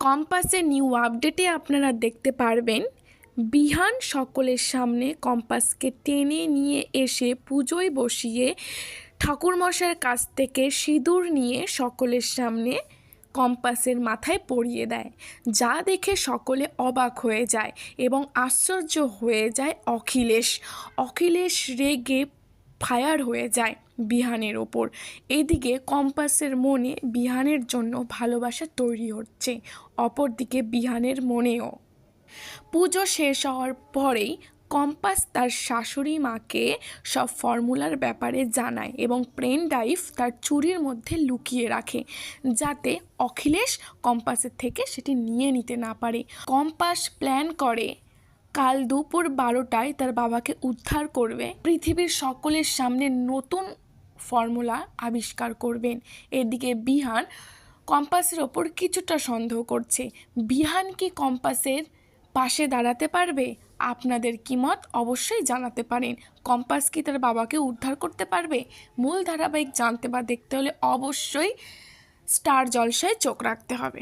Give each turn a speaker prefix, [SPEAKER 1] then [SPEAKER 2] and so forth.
[SPEAKER 1] কম্পাসের new আপডেটে আপনারা দেখতে পারবেন বিহান সকলের সামনে কম্পাসকে টেনে নিয়ে এসে পুজোয় বসিয়ে ঠাকুরমশাইয়ের কাছ থেকে সিঁদুর নিয়ে সকলের সামনে কম্পাসের মাথায় পরিয়ে দেয়, যা দেখে সকলে অবাক হয়ে যায় এবং আশ্চর্য হয়ে যায়। অখিলেশ রেগে ফায়ার হয়ে যায় বিহানের ওপর। এদিকে কম্পাসের মনে বিহানের জন্য ভালোবাসা তৈরি হচ্ছে, অপরদিকে বিহানের মনেও। পুজো শেষ হওয়ার পরেই কম্পাস তার শাশুড়ি মাকে সব ফর্মুলার ব্যাপারে জানায় এবং পেন ড্রাইভ তার চুড়ির মধ্যে লুকিয়ে রাখে, যাতে অখিলেশ কম্পাসের থেকে সেটি নিয়ে নিতে না পারে। কম্পাস প্ল্যান করে কাল দুপুর 12টায় তার বাবাকে উদ্ধার করবে, পৃথিবীর সকলের সামনে নতুন ফর্মুলা আবিষ্কার করবেন। এদিকে বিহান কম্পাসের ওপর কিছুটা সন্দেহ করছে। বিহান কি কম্পাসের পাশে দাঁড়াতে পারবে? আপনাদের কি মত অবশ্যই জানাতে পারেন। কম্পাস কি তার বাবাকে উদ্ধার করতে পারবে? মূল ধারাবাহিক জানতে বা দেখতে হলে অবশ্যই স্টার জলসায় চোখ রাখতে হবে।